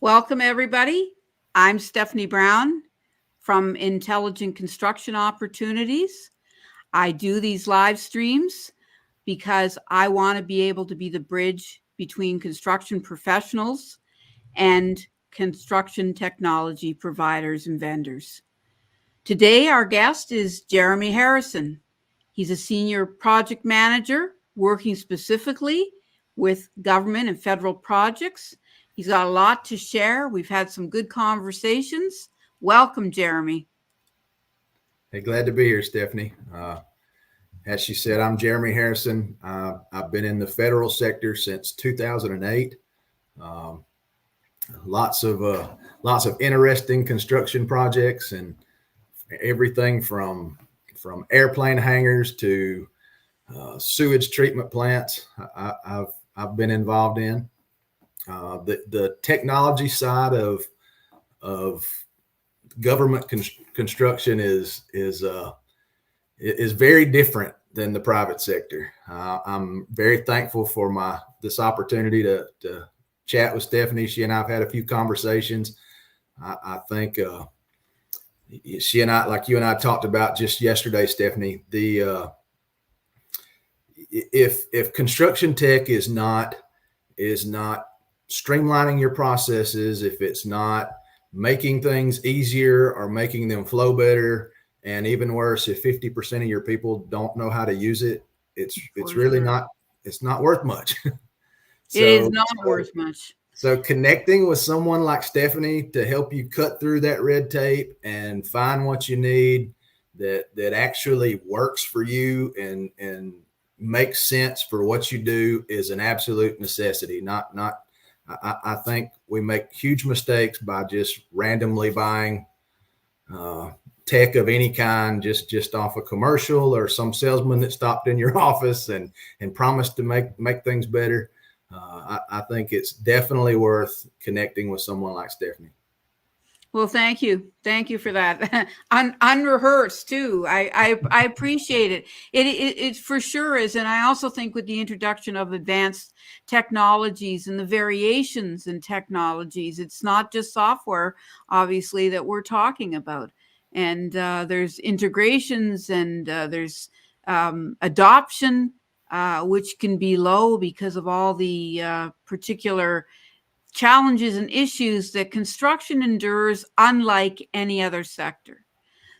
Welcome, everybody. I'm Stephanie Brown from Intelligent Construction Opportunities. I do these live streams because I want to be able to be the bridge between construction professionals and construction technology providers and vendors. Today, our guest is Jeremie Harrison. He's a senior project manager working specifically with government and federal projects. He's got a lot to share. We've had some good conversations. Welcome, Jeremie. Hey, glad to be here, Stephanie. As she said, I'm Jeremie Harrison. I've been in the federal sector since 2008. Lots of interesting construction projects and everything from airplane hangars to sewage treatment plants. I've been involved in. The technology side of government construction is very different than the private sector. I'm very thankful for this opportunity to chat with Stephanie. She and I have had a few conversations. I think she and I, like you and I talked about just yesterday, Stephanie, if construction tech is not streamlining your processes, if it's not making things easier or making them flow better, and even worse, if 50% of your people don't know how to use it, it's really not worth much. It is not worth much. So connecting with someone like Stephanie to help you cut through that red tape and find what you need that actually works for you and makes sense for what you do is an absolute necessity. I think we make huge mistakes by just randomly buying tech of any kind, just off a commercial or some salesman that stopped in your office and promised to make things better. I think it's definitely worth connecting with someone like Stephanie. Well, thank you. Thank you for that. Unrehearsed too. I appreciate it. It for sure is. And I also think with the introduction of advanced technologies and the variations in technologies, it's not just software, obviously, that we're talking about. And there's integrations and there's adoption, which can be low because of all the particular challenges and issues that construction endures, unlike any other sector.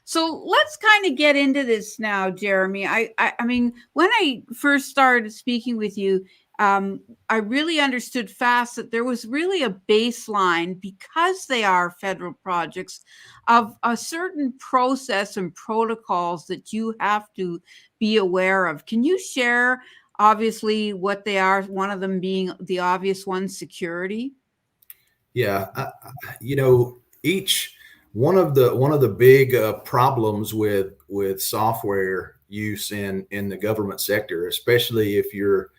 So let's kind of get into this now, Jeremie. I mean, when I first started speaking with you, I really understood fast that there was really a baseline, because they are federal projects, of a certain process and protocols that you have to be aware of. Can you share, obviously, what they are? One of them being the obvious one, security. Yeah, each one of the big problems with software use in the government sector, especially if you're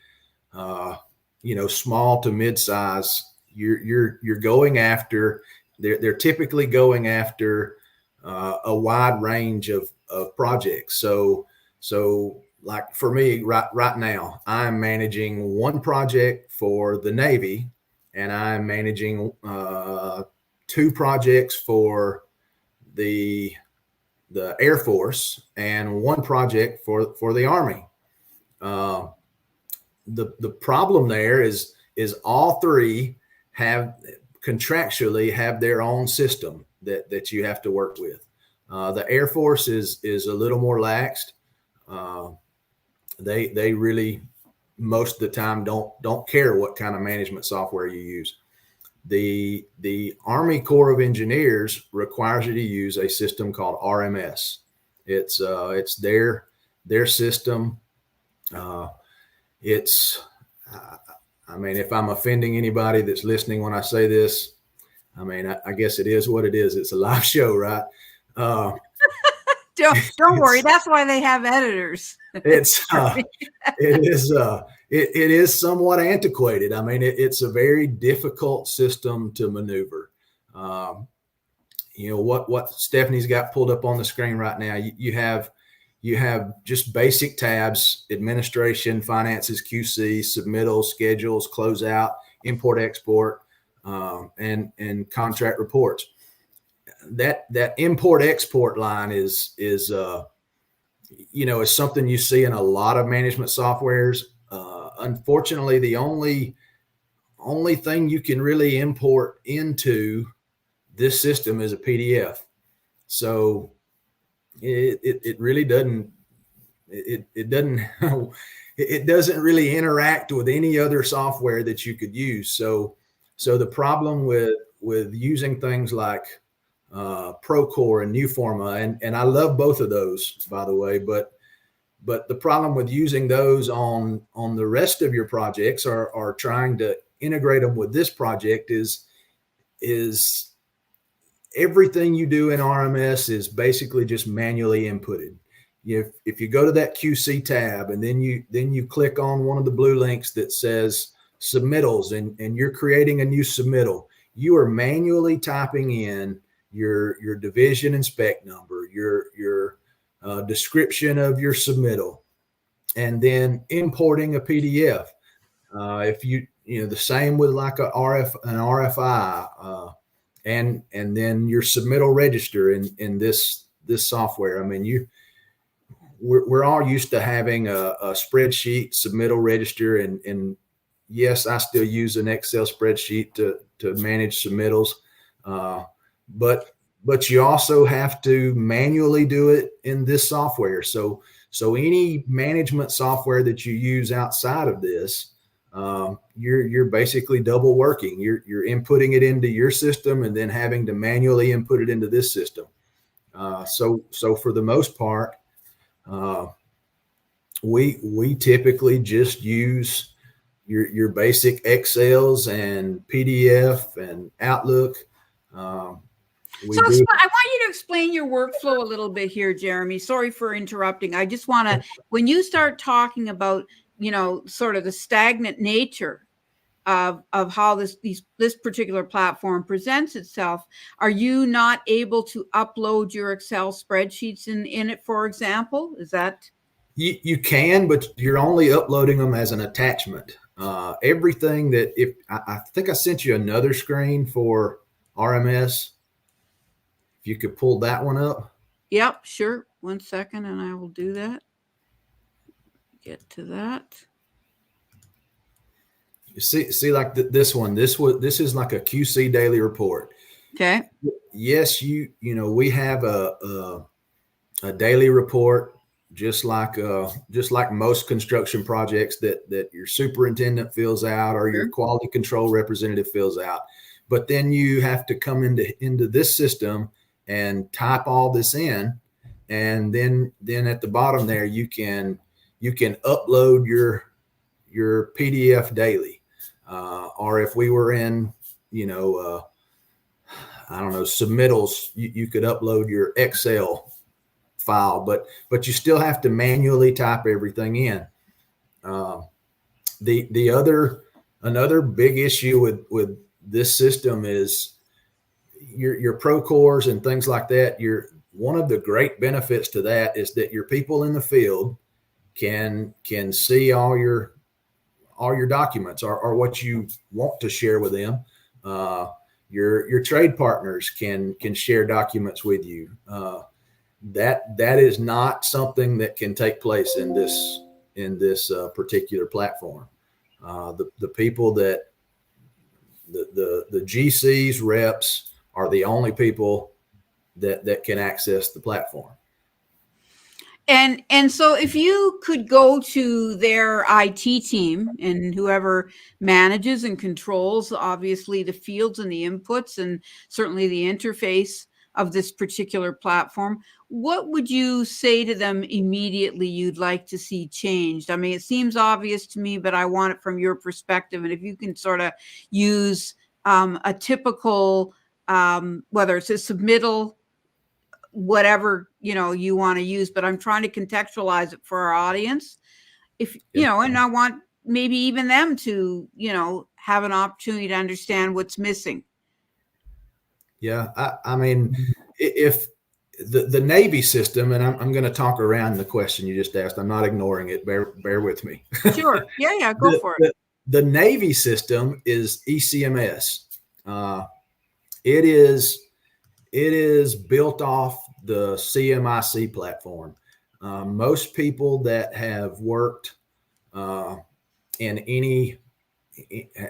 small to mid-size, you're going after. They're typically going after a wide range of projects. So like for me right now, I'm managing one project for the Navy. And I'm managing 2 projects for the Air Force and 1 project for the Army. The problem there is all 3 contractually have their own system that you have to work with. The Air Force is a little more laxed. They really, most of the time, don't care what kind of management software you use. The Army Corps of Engineers requires you to use a system called RMS. It's their system. I mean, if I'm offending anybody that's listening when I say this, I mean, I guess it is what it is. It's a live show, right? Don't worry. That's why they have editors. It is somewhat antiquated. I mean, it's a very difficult system to maneuver. What Stephanie's got pulled up on the screen right now. You have just basic tabs: administration, finances, QC, submittals, schedules, closeout, import, export. and contract reports. That import export line is something you see in a lot of management softwares. Unfortunately, the only thing you can really import into this system is a PDF. So it really doesn't it doesn't really interact with any other software that you could use. So the problem with using things like Procore and Newforma, and I love both of those, by the way, but the problem with using those on the rest of your projects or trying to integrate them with this project is everything you do in RMS is basically just manually inputted. If you go to that QC tab and then you click on one of the blue links that says submittals and you're creating a new submittal, you are manually typing in your division and spec number, your description of your submittal, and then importing a PDF. If the same with like an RFI, and then your submittal register in this software. I mean, we're all used to having a spreadsheet submittal register, and yes, I still use an Excel spreadsheet to manage submittals, but you also have to manually do it in this software. So any management software that you use outside of this, you're basically double working. You're inputting it into your system and then having to manually input it into this system. So for the most part, we typically just use your basic Excels and PDF and Outlook. I want you to explain your workflow a little bit here, Jeremie. Sorry for interrupting. I just want to, when you start talking about, sort of the stagnant nature of how this particular platform presents itself, are you not able to upload your Excel spreadsheets in it, for example? Is that? You can, but you're only uploading them as an attachment. Everything that I think I sent you another screen for RMS. If you could pull that one up. Yep, sure. 1 second, and I will do that. Get to that. You see like this one. This is like a QC daily report. Okay. Yes, we have a daily report, just like most construction projects that your superintendent fills out or your quality control representative fills out. But then you have to come into this system and type all this in, and then at the bottom there you can upload your PDF daily, or if we were in I don't know, submittals, you could upload your Excel file, but you still have to manually type everything in. Another big issue with this system is your Procores and things like that. One of the great benefits to that is that your people in the field can see all your documents or what you want to share with them. Your trade partners can share documents with you. That is not something that can take place in this particular platform. The people that the GCs reps are the only people that can access the platform. And so if you could go to their IT team and whoever manages and controls, obviously, the fields and the inputs and certainly the interface of this particular platform, what would you say to them immediately you'd like to see changed? I mean, it seems obvious to me, but I want it from your perspective. And if you can sort of use a typical, whether it's a submittal, whatever you want to use, but I'm trying to contextualize it for our audience. And I want maybe even them to have an opportunity to understand what's missing. Yeah, I mean, if the Navy system, and I'm going to talk around the question you just asked. I'm not ignoring it. Bear with me. Sure. Yeah. Go for it. The Navy system is ECMS. Uh, it is built off the CMIC platform. Most people that have worked in any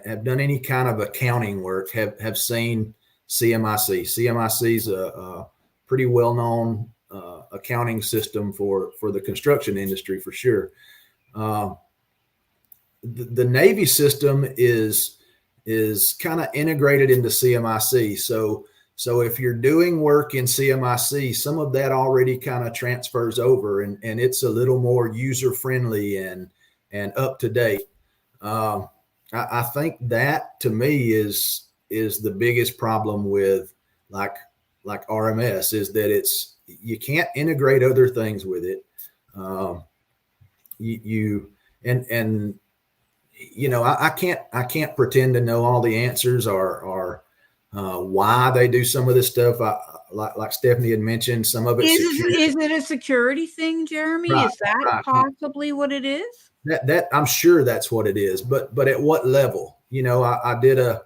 have done any kind of accounting work have seen CMIC. CMIC is a pretty well known accounting system for the construction industry for sure. The Navy system is kind of integrated into CMIC. So if you're doing work in CMIC, some of that already kind of transfers over, and it's a little more user friendly and up to date. I think that to me is the biggest problem with like RMS is that you can't integrate other things with it. I can't pretend to know all the answers or why they do some of this stuff. Like Stephanie had mentioned, some of it is it a security thing, Jeremie? Right, is that possibly what it is? That I'm sure that's what it is, but at what level? I did a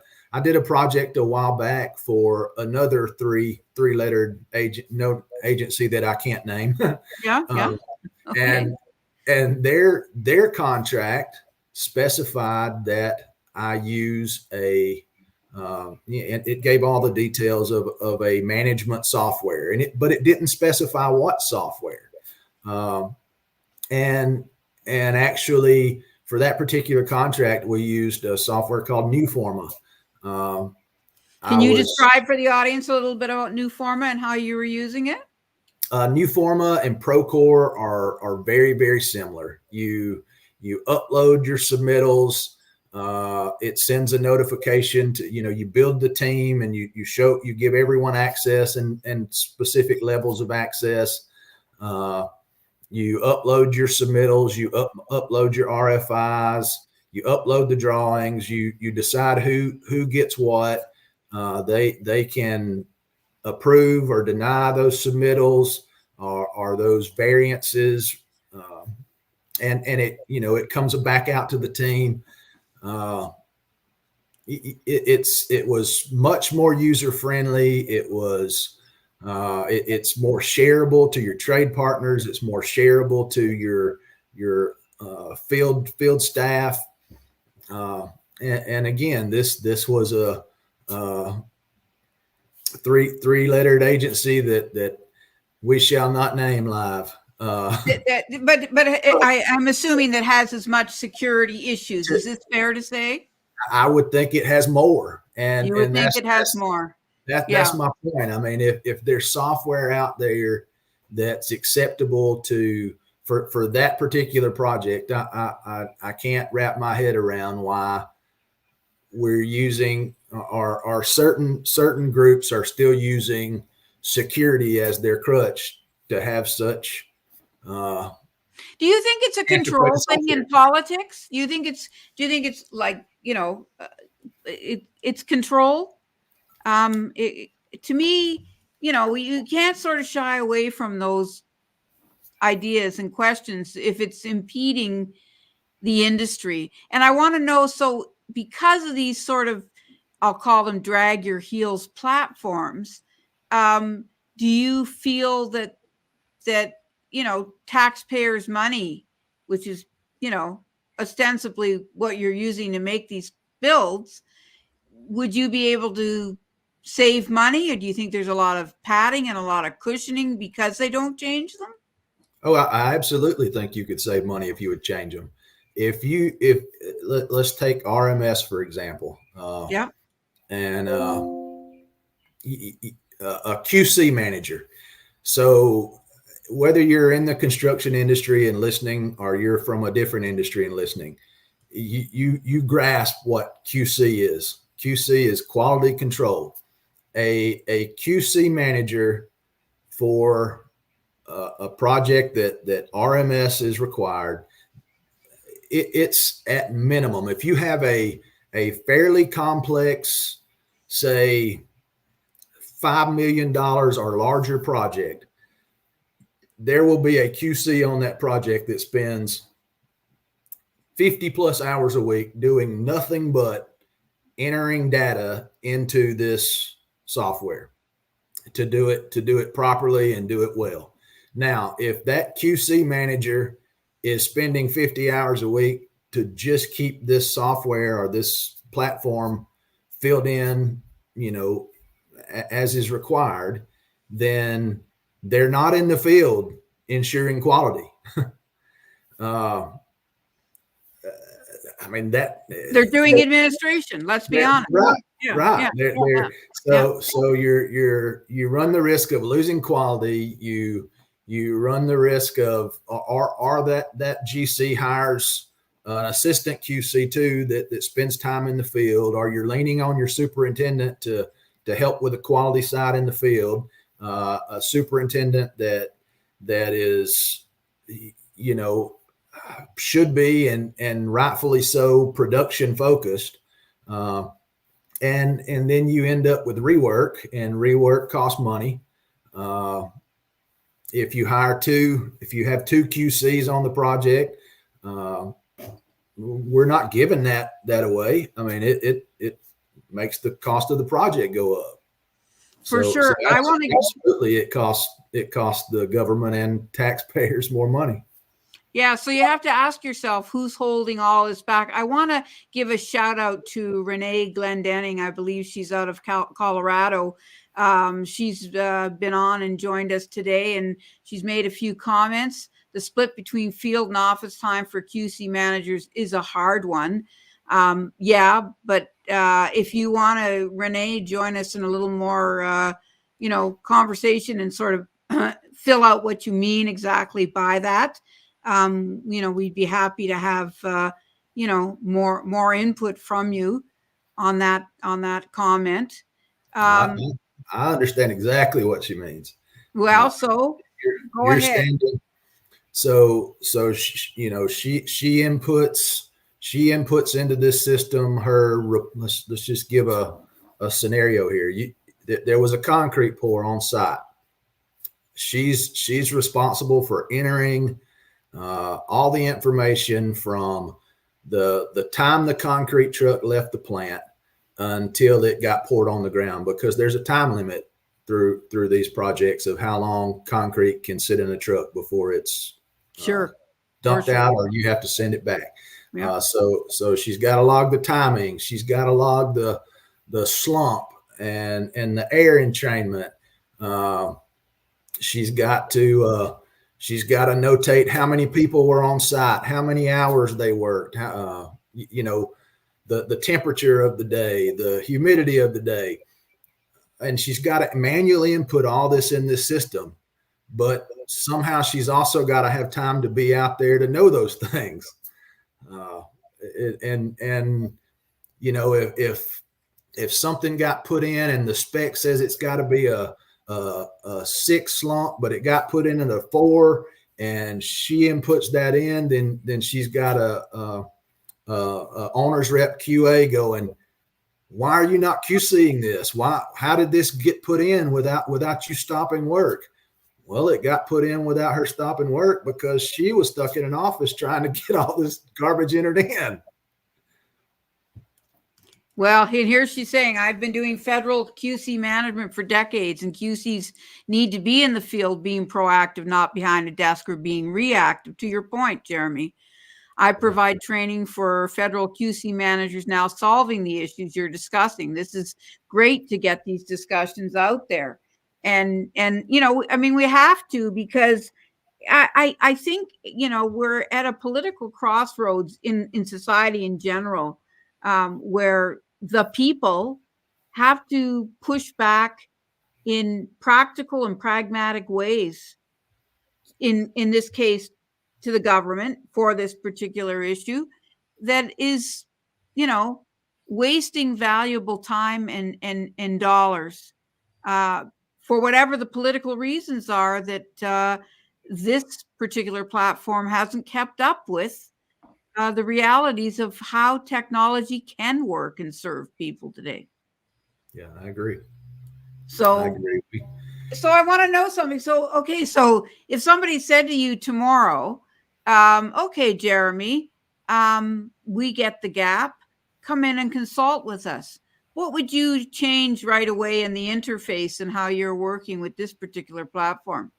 project a while back for another three-lettered agency that I can't name. Yeah. Okay. And their contract specified that I use it gave all the details of a management software, but it didn't specify what software. And actually, for that particular contract, we used a software called Newforma. Can you describe for the audience a little bit about Newforma and how you were using it? Newforma and Procore are very, very similar. You upload your submittals. It sends a notification to, you build the team and you give everyone access and specific levels of access. You upload your submittals, you upload your RFIs, you upload the drawings, you decide who gets what. They can approve or deny those submittals or those variances. And it comes back out to the team. It was much more user friendly. It's more shareable to your trade partners. It's more shareable to your field staff. And again, this was a three-lettered agency that we shall not name live. But I'm assuming that has as much security issues. Is this fair to say? I would think it has more. And you would think it has more. That's my point. I mean, if there's software out there that's acceptable for that particular project, I can't wrap my head around why we're using or certain groups are still using security as their crutch to have such. Do you think it's a control thing in politics? Do you think it's like, it's control? To me, you can't sort of shy away from those ideas and questions if it's impeding the industry. And I want to know, so because of these sort of, I'll call them drag your heels platforms, do you feel that taxpayers' money, which is, ostensibly what you're using to make these builds, would you be able to save money, or do you think there's a lot of padding and a lot of cushioning because they don't change them? Oh, I absolutely think you could save money if you would change them. Let's take RMS for example. And a QC manager. So whether you're in the construction industry and listening, or you're from a different industry and listening, you grasp what QC is. QC is quality control. A QC manager for a project that RMS is required, it's at minimum. If you have a fairly complex, say $5 million or larger project, there will be a QC on that project that spends 50 plus hours a week doing nothing but entering data into this software to do it properly and do it well. Now, if that QC manager is spending 50 hours a week to just keep this software or this platform filled in, as is required, then they're not in the field ensuring quality. They're doing administration. Let's be honest. Right. Yeah, right. yeah, So you run the risk of losing quality. You run the risk of, or that GC hires an assistant QC too that spends time in the field, or you're leaning on your superintendent to help with the quality side in the field. A superintendent that is, should be and rightfully so production focused. And then you end up with rework, and rework costs money. If you have two QCs on the project, we're not giving that away. I mean, it makes the cost of the project go up. For sure. So absolutely it costs the government and taxpayers more money. Yeah, so you have to ask yourself who's holding all this back. I want to give a shout out to Renee Glendenning. I believe she's out of Colorado. She's been on and joined us today, and she's made a few comments. The split between field and office time for QC managers is a hard one. But if you want to, Renee, join us in a little more, conversation and sort of fill out what you mean exactly by that. We'd be happy to have, more input from you on that comment. I understand exactly what she means. Well, so go ahead. So she inputs into this system let's just give a scenario here. There was a concrete pour on site. She's responsible for entering all the information from the time the concrete truck left the plant until it got poured on the ground, because there's a time limit through these projects of how long concrete can sit in a truck before it's dumped out, or you have to send it back. Yeah. So she's got to log the timing. She's got to log the slump and the air entrainment. She's got to notate how many people were on site, how many hours they worked, the temperature of the day, the humidity of the day. And she's got to manually input all this in this system, but somehow she's also got to have time to be out there to know those things. If something got put in and the spec says it's got to be a 6 slump, but it got put in at a 4, and she inputs that in, then she's got a owner's rep QA going, why are you not QCing this? How did this get put in without you stopping work? Well, it got put in without her stopping work because she was stuck in an office trying to get all this garbage entered in. Well, and here she's saying, I've been doing federal QC management for decades, and QCs need to be in the field being proactive, not behind a desk or being reactive. To your point, Jeremie, I provide training for federal QC managers now solving the issues you're discussing. This is great to get these discussions out there. And we have to, because I think, we're at a political crossroads in society in general, where the people have to push back in practical and pragmatic ways, in this case, to the government for this particular issue that is, wasting valuable time and dollars for whatever the political reasons are that this particular platform hasn't kept up with the realities of how technology can work and serve people today. Yeah, I agree. So I want to know something. So if somebody said to you tomorrow, okay, Jeremie, we get the gap. come in and consult with us, what would you change right away in the interface and how you're working with this particular platform?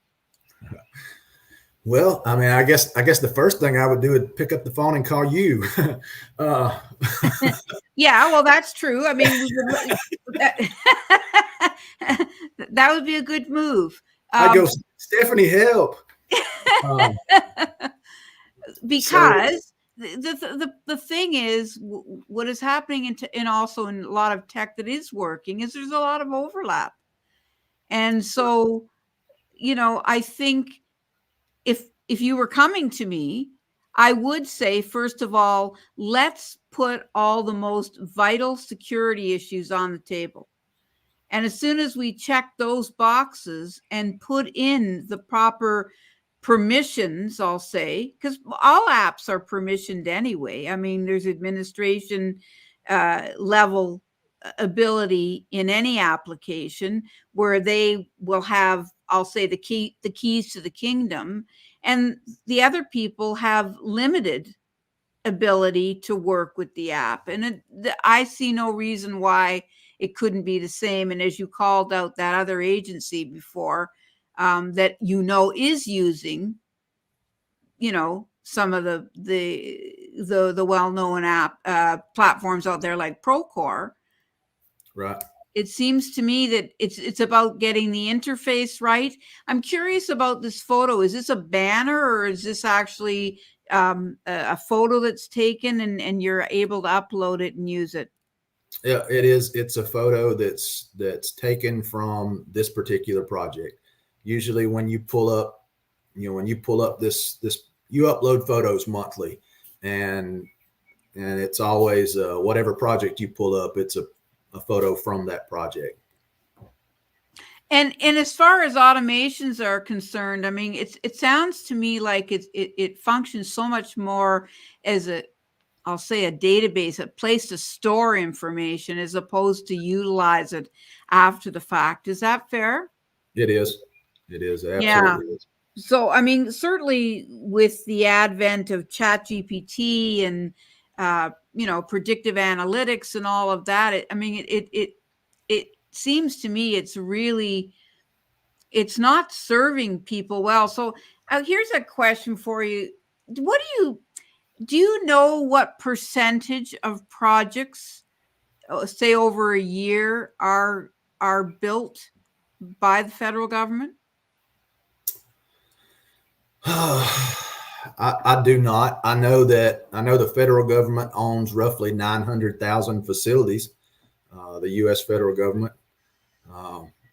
Well, I mean, I guess the first thing I would do is pick up the phone and call you. uh, Yeah, well, that's true. I mean, that would be a good move. I go, Stephanie, help. Because the thing is, what is happening in also in a lot of tech that is working is there's a lot of overlap. And so, I think if you were coming to me, I would say, first of all, let's put all the most vital security issues on the table. And as soon as we check those boxes and put in the proper permissions, I'll say, because all apps are permissioned anyway. I mean, there's administration level ability in any application where they will have, I'll say, the keys to the kingdom, and the other people have limited ability to work with the app. And I see no reason why it couldn't be the same. And as you called out that other agency before, that is using, some of the well-known app platforms out there like Procore. Right. It seems to me that it's about getting the interface right. I'm curious about this photo. Is this a banner or is this actually a photo that's taken and you're able to upload it and use it? Yeah, it is. It's a photo that's taken from this particular project. Usually when you pull up, this, you upload photos monthly, and it's always whatever project you pull up, it's a photo from that project. And as far as automations are concerned, I mean, it sounds to me like it functions so much more as I'll say a database, a place to store information as opposed to utilize it after the fact. Is that fair? It is. It is. It absolutely Yeah. is. So, I mean, certainly with the advent of ChatGPT and, predictive analytics and all of that, it seems to me it's not serving people well. So here's a question for you. Do you know what percentage of projects, say over a year, are built by the federal government? I do not. I know the federal government owns roughly 900,000 facilities. The U.S. federal government.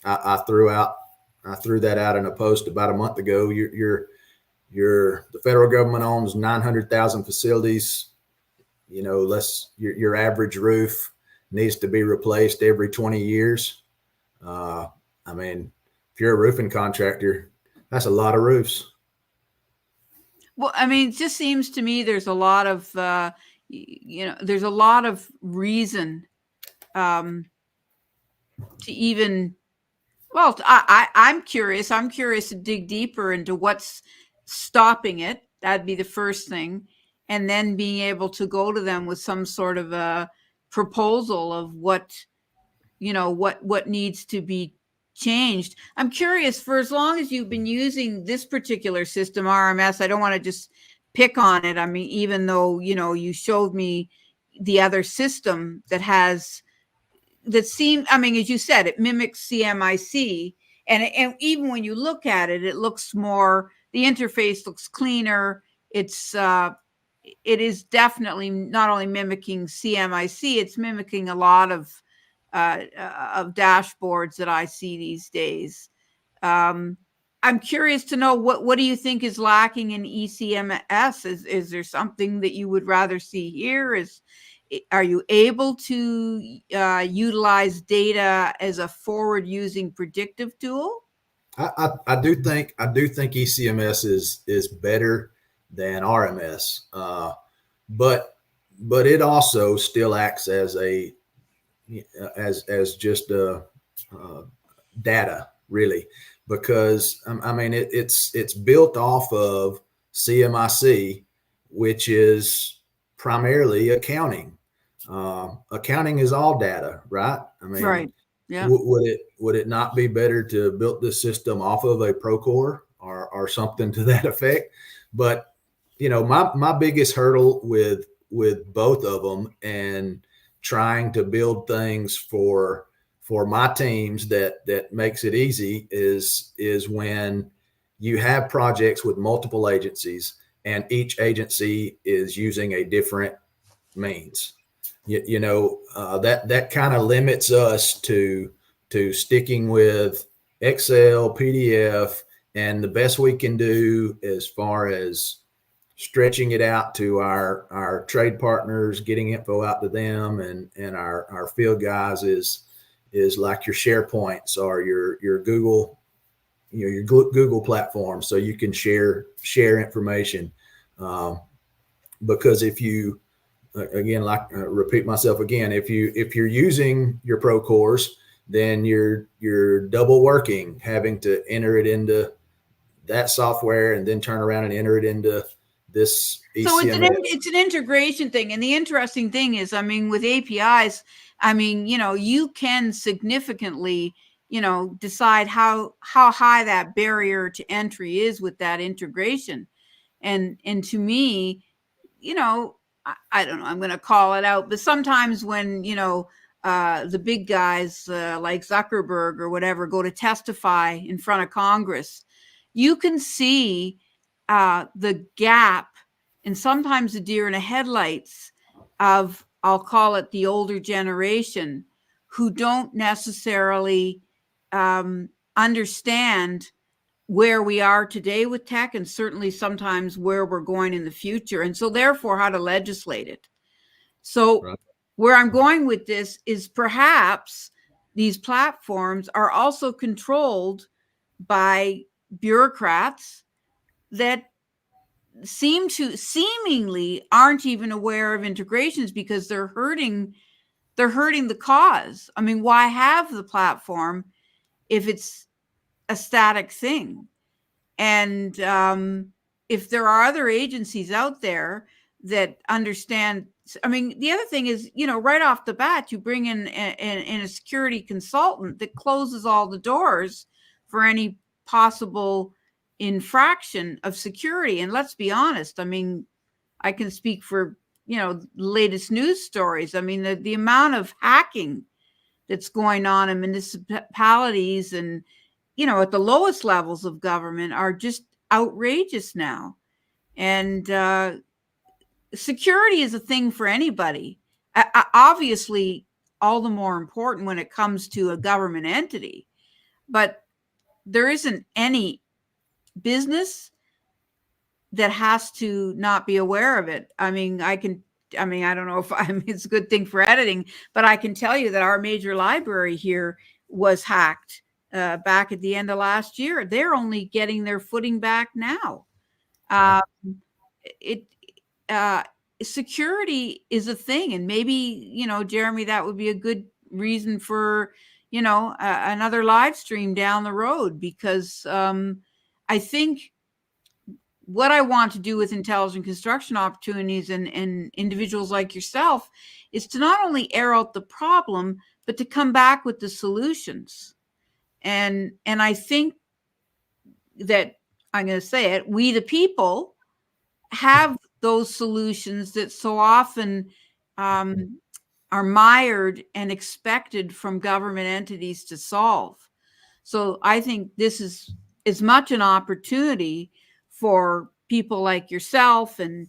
I threw that out in a post about a month ago. The federal government owns 900,000 facilities. Your average roof needs to be replaced every 20 years. I mean, if you're a roofing contractor, that's a lot of roofs. Well, I mean, it just seems to me there's a lot of, there's a lot of reason to even, well, I'm curious. I'm curious to dig deeper into what's stopping it. That'd be the first thing. And then being able to go to them with some sort of a proposal of what needs to be changed. I'm curious, for as long as you've been using this particular system, RMS, I don't want to just pick on it. I mean, even though, you showed me the other system as you said, it mimics CMIC. And even when you look at it, it looks more, the interface looks cleaner. It is definitely not only mimicking CMIC, it's mimicking a lot of dashboards that I see these days. I'm curious to know what do you think is lacking in ECMS? Is there something that you would rather see here? Are you able to utilize data as a forward-using predictive tool? I do think ECMS is better than RMS, but it also still acts as just data, really, because I mean it's built off of CMIC, which is primarily accounting. accounting is all data, right? I mean, Right. Yeah. would it not be better to build this system off of a Procore or something to that effect? But my biggest hurdle with both of them and trying to build things for my teams that makes it easy is when you have projects with multiple agencies and each agency is using a different means. That kind of limits us to sticking with Excel, PDF, and the best we can do as far as stretching it out to our trade partners, getting info out to them, and our field guys is like your SharePoints or your Google, your Google platform, so you can share information. Because if you, again, repeat myself again, if you're using your Procores, then you're double working, having to enter it into that software and then turn around and enter it into this ECMS. So it's an integration thing. And the interesting thing is, I mean, with APIs, I mean, you can significantly, decide how high that barrier to entry is with that integration. And to me, I don't know, I'm going to call it out, but sometimes when, the big guys like Zuckerberg or whatever go to testify in front of Congress, you can see the gap and sometimes the deer in the headlights of, I'll call it the older generation, who don't necessarily understand where we are today with tech, and certainly sometimes where we're going in the future. And so therefore how to legislate it. So right. Where I'm going with this is perhaps these platforms are also controlled by bureaucrats that seemingly aren't even aware of integrations because they're hurting the cause. I mean, why have the platform if it's a static thing? And if there are other agencies out there that understand, I mean, the other thing is, right off the bat, you bring in a security consultant that closes all the doors for any possible infraction of security. And let's be honest, I mean, I can speak for, latest news stories. I mean, the amount of hacking that's going on in municipalities and, at the lowest levels of government are just outrageous now. And security is a thing for anybody. Obviously, all the more important when it comes to a government entity. But there isn't any business that has to not be aware of it. I mean, I don't know if it's a good thing for editing, but I can tell you that our major library here was hacked back at the end of last year. They're only getting their footing back now. Security is a thing, and maybe, Jeremie, that would be a good reason for, another live stream down the road, because I think what I want to do with intelligent construction opportunities and individuals like yourself is to not only air out the problem, but to come back with the solutions. And I think that, I'm going to say it, we the people have those solutions that so often are mired and expected from government entities to solve. So I think this is as much an opportunity for people like yourself and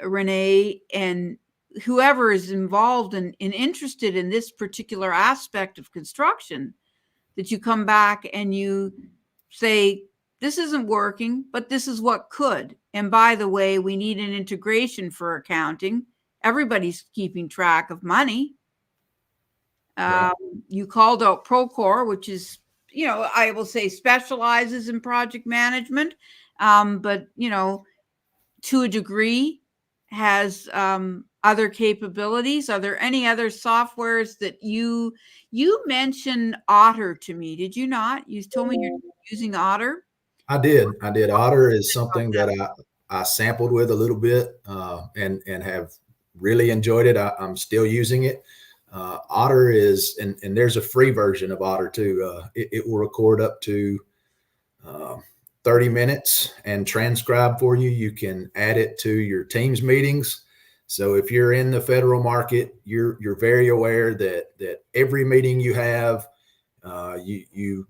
Renee and whoever is involved and interested in this particular aspect of construction, that you come back and you say, this isn't working, but this is what could. And by the way, we need an integration for accounting. Everybody's keeping track of money. You called out Procore, which is, I will say specializes in project management, but, to a degree has other capabilities. Are there any other softwares that you mentioned Otter to me? Did you not? You told me you're using Otter. I did. Otter is something that I sampled with a little bit and have really enjoyed it. I'm still using it. Otter is, and there's a free version of Otter too. It will record up to 30 minutes and transcribe for you. You can add it to your Teams meetings. So if you're in the federal market, you're very aware that every meeting you have, you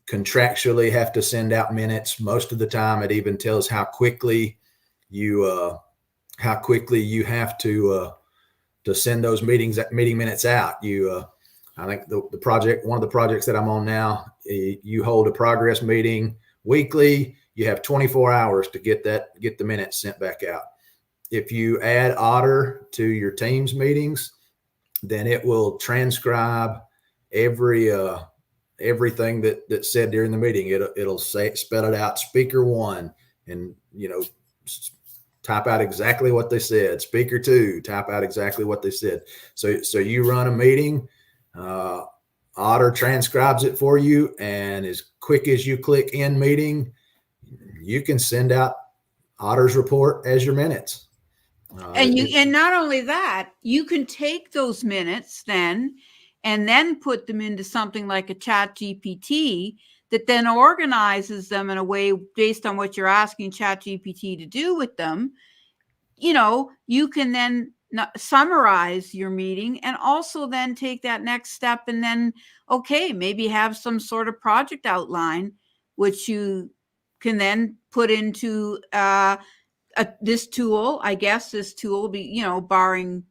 contractually have to send out minutes. Most of the time, it even tells how quickly you have to send those meeting minutes out. I think one of the projects that I'm on now, you hold a progress meeting weekly. You have 24 hours to get the minutes sent back out. If you add Otter to your Teams meetings, then it will transcribe everything that's said during the meeting. It'll spell it out, speaker 1, and type out exactly what they said. Speaker 2, type out exactly what they said. So you run a meeting, Otter transcribes it for you, and as quick as you click end meeting, you can send out Otter's report as your minutes. And not only that, you can take those minutes then and then put them into something like a Chat GPT that then organizes them in a way based on what you're asking Chat GPT to do with them. You can then summarize your meeting and also then take that next step and then, maybe have some sort of project outline, which you can then put into this tool. I guess this tool be, barring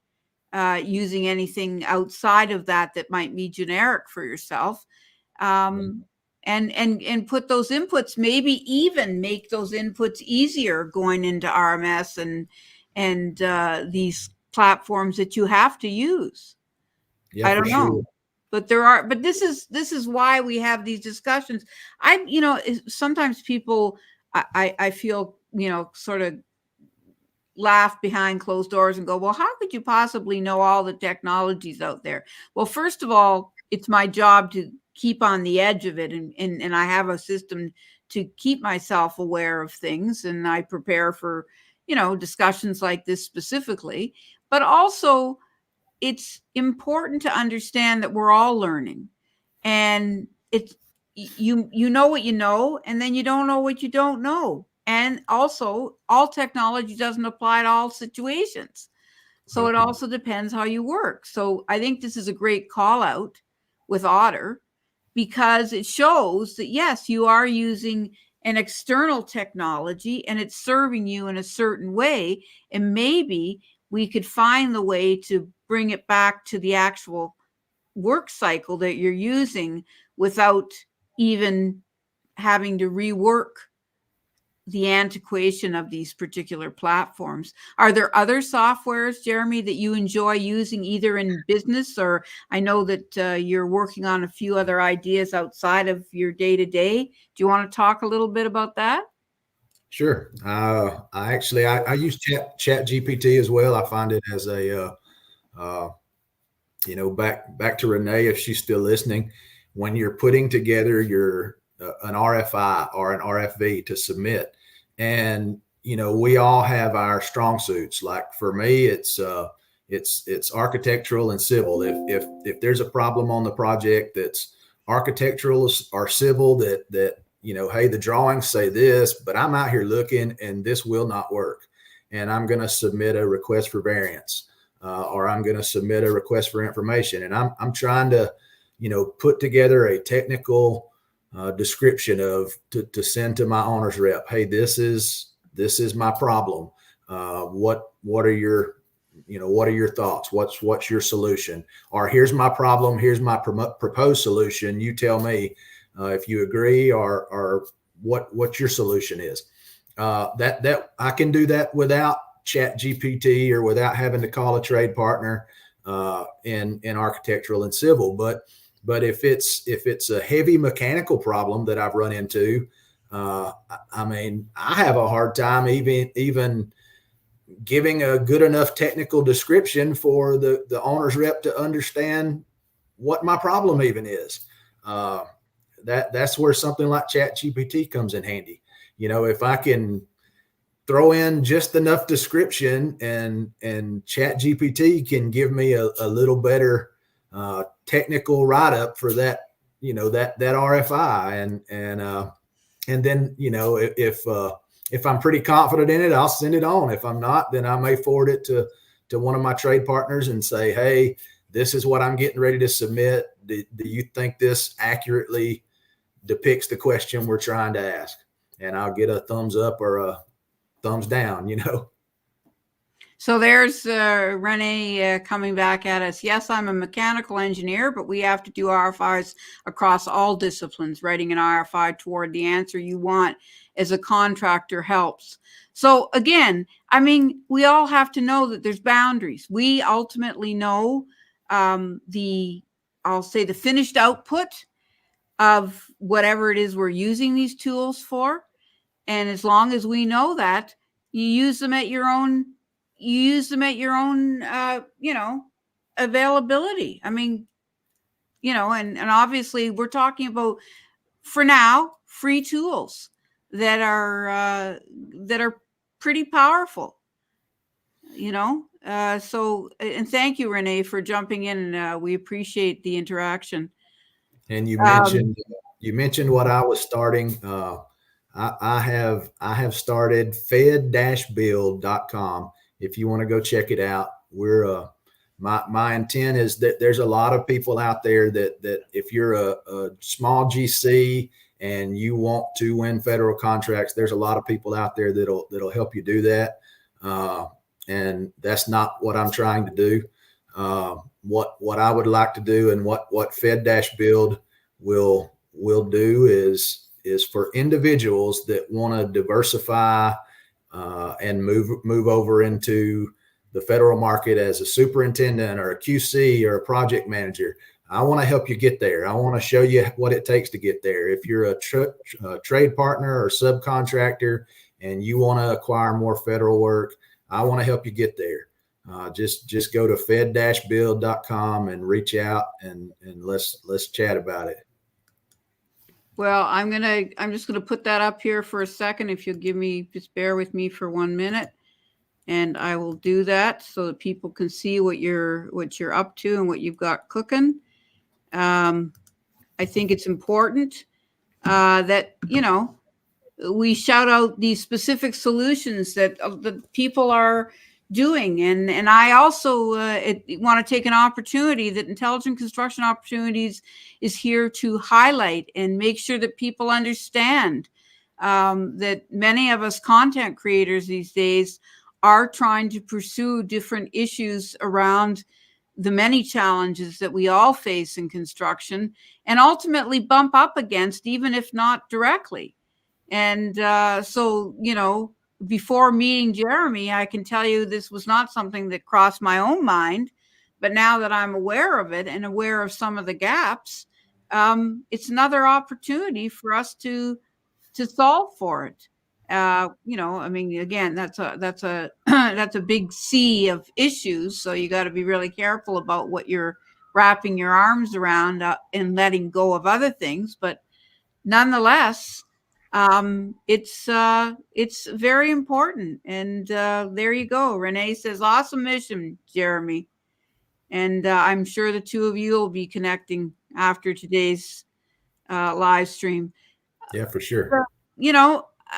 using anything outside of that might be generic for yourself. And put those inputs, maybe even make those inputs easier going into RMS and these platforms that you have to use. Yeah, I don't know. sure. But this is why we have these discussions. Sometimes people, I feel, sort of laugh behind closed doors and go, well, how could you possibly know all the technologies out there? Well, first of all, it's my job to keep on the edge of it. And I have a system to keep myself aware of things. And I prepare for, discussions like this specifically. But also, it's important to understand that we're all learning. And it's you know what you know, and then you don't know what you don't know. And also, all technology doesn't apply to all situations. So it also depends how you work. So I think this is a great call out with Otter, because it shows that, yes, you are using an external technology and it's serving you in a certain way. And maybe we could find the way to bring it back to the actual work cycle that you're using without even having to rework the antiquation of these particular platforms. Are there other softwares, Jeremie, that you enjoy using either in business, or I know that you're working on a few other ideas outside of your day-to-day. Do you want to talk a little bit about that? Sure. I use Chat GPT as well. I find it as a, back to Renee, if she's still listening, when you're putting together your an RFI or an RFV to submit, and we all have our strong suits. Like for me, it's architectural and civil. If there's a problem on the project that's architectural or civil, that hey, the drawings say this, but I'm out here looking and this will not work, and I'm going to submit a request for variance, or I'm going to submit a request for information, and I'm trying to put together a technical description to send to my owner's rep. Hey, this is my problem. What are your thoughts? What's your solution? Or here's my problem. Here's my proposed solution. You tell me if you agree or what your solution is. That I can do that without Chat GPT or without having to call a trade partner in architectural and civil. But if it's a heavy mechanical problem that I've run into, I have a hard time even giving a good enough technical description for the owner's rep to understand what my problem even is. That's where something like Chat GPT comes in handy. If I can throw in just enough description, and Chat GPT can give me a little better technical write up for that, that RFI, and then if I'm pretty confident in it, I'll send it on. If I'm not, then I may forward it to one of my trade partners and say, hey, this is what I'm getting ready to submit. Do you think this accurately depicts the question we're trying to ask? And I'll get a thumbs up or a thumbs down, So there's Renee coming back at us. Yes, I'm a mechanical engineer, but we have to do RFIs across all disciplines. Writing an RFI toward the answer you want as a contractor helps. So again, I mean, we all have to know that there's boundaries. We ultimately know I'll say the finished output of whatever it is we're using these tools for. And as long as we know that, you use them at your own availability. I mean, and obviously we're talking about, for now, free tools that are pretty powerful, so, and thank you, Renee, for jumping in. And we appreciate the interaction. And you mentioned what I was starting. I have started fed-build.com. If you want to go check it out, we're my intent is that there's a lot of people out there that if you're a small GC and you want to win federal contracts, there's a lot of people out there that'll help you do that. And that's not what I'm trying to do. What I would like to do, and what Fed-Build will do is for individuals that want to diversify and move over into the federal market as a superintendent or a QC or a project manager. I want to help you get there. I want to show you what it takes to get there. If you're a trade partner or subcontractor and you want to acquire more federal work, I want to help you get there. Just go to fed-build.com and reach out and let's chat about it. Well, I'm just gonna put that up here for a second. If you'll just bear with me for 1 minute, and I will do that so that people can see what you're up to and what you've got cooking. I think it's important that we shout out these specific solutions that the people are doing. And I also want to take an opportunity that Intelligent Construction Opportunities is here to highlight and make sure that people understand that many of us content creators these days are trying to pursue different issues around the many challenges that we all face in construction and ultimately bump up against, even if not directly. And so, before meeting Jeremie, I can tell you this was not something that crossed my own mind. But now that I'm aware of it and aware of some of the gaps, it's another opportunity for us to solve for it. I mean, again, that's a that's a big sea of issues. So you got to be really careful about what you're wrapping your arms around and letting go of other things. But nonetheless, it's very important. And there you go. Renee says, awesome mission, Jeremie. And I'm sure the two of you will be connecting after today's live stream. Yeah, for sure.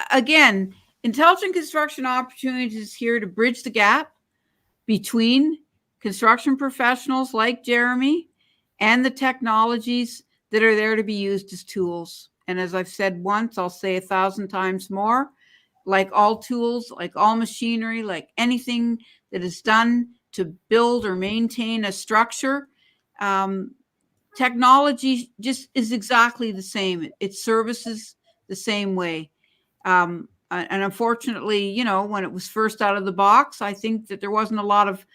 Again, Intelligent Construction Opportunities is here to bridge the gap between construction professionals like Jeremie and the technologies that are there to be used as tools. And as I've said once, I'll say 1,000 times more. Like all tools, like all machinery, like anything that is done to build or maintain a structure, technology just is exactly the same. It services the same way. And unfortunately, when it was first out of the box, I think that there wasn't a lot of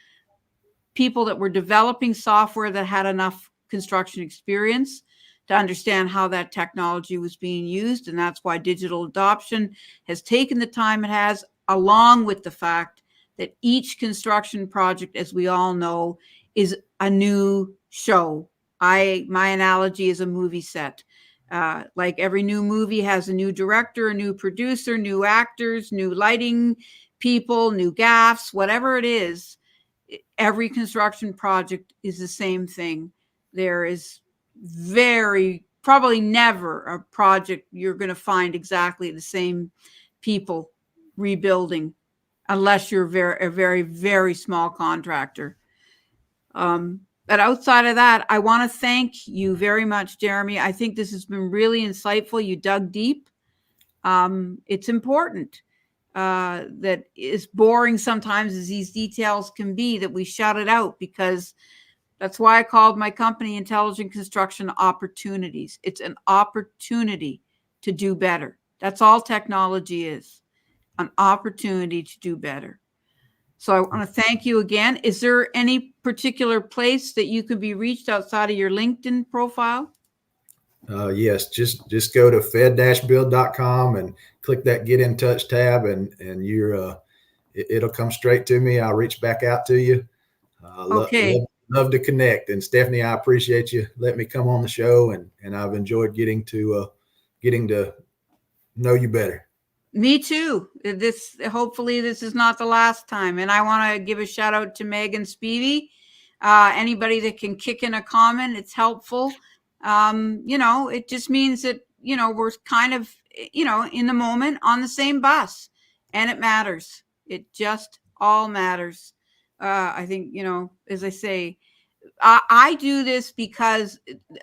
people that were developing software that had enough construction experience to understand how that technology was being used. And that's why digital adoption has taken the time it has, along with the fact that each construction project, as we all know, is a new show. My analogy is a movie set. Like every new movie has a new director, a new producer, new actors, new lighting people, new gaffs, whatever it is. Every construction project is the same thing. There is probably never a project you're going to find exactly the same people rebuilding, unless you're a very, very small contractor. But outside of that, I want to thank you very much, Jeremie. I think this has been really insightful. You dug deep. It's important that as boring sometimes as these details can be, that we shout it out, because that's why I called my company Intelligent Construction Opportunities. It's an opportunity to do better. That's all technology is, an opportunity to do better. So I want to thank you again. Is there any particular place that you could be reached outside of your LinkedIn profile? Yes, just go to fed-build.com and click that Get in Touch tab, and it'll come straight to me. I'll reach back out to you. Okay. Love to connect. And Stephanie, I appreciate you letting me come on the show, and I've enjoyed getting to know you better. Me too. Hopefully this is not the last time. And I want to give a shout out to Megan Spivey. Anybody that can kick in a comment, it's helpful. It just means that, we're kind of, in the moment on the same bus, and it matters. It just all matters. I think, as I say, I do this because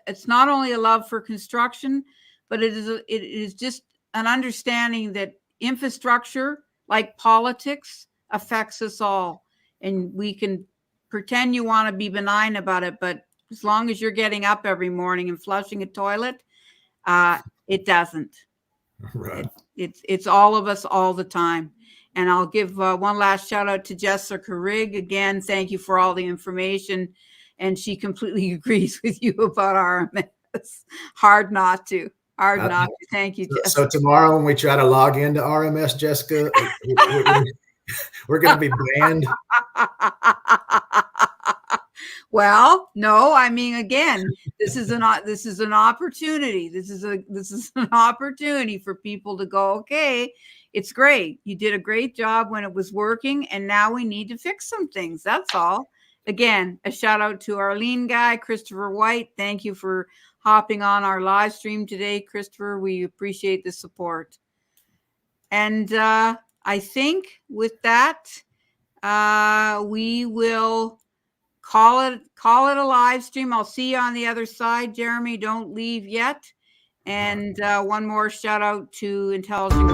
it's not only a love for construction, but it is just an understanding that infrastructure, like politics, affects us all. And we can pretend you want to be benign about it, but as long as you're getting up every morning and flushing a toilet, it doesn't. Right. It's all of us all the time. And I'll give one last shout out to Jessica Rigg. Again, thank you for all the information. And she completely agrees with you about RMS. Hard not to. Thank you, Jessica. So tomorrow when we try to log into RMS, Jessica, we're going to be banned. Well, no, I mean, again, this is an opportunity. This is an opportunity for people to go, okay, it's great. You did a great job when it was working, and now we need to fix some things. That's all. Again, a shout out to our lean guy, Christopher White. Thank you for hopping on our live stream today, Christopher. We appreciate the support. And I think with that, we will call it a live stream. I'll see you on the other side, Jeremie. Don't leave yet. And one more shout out to Intelligent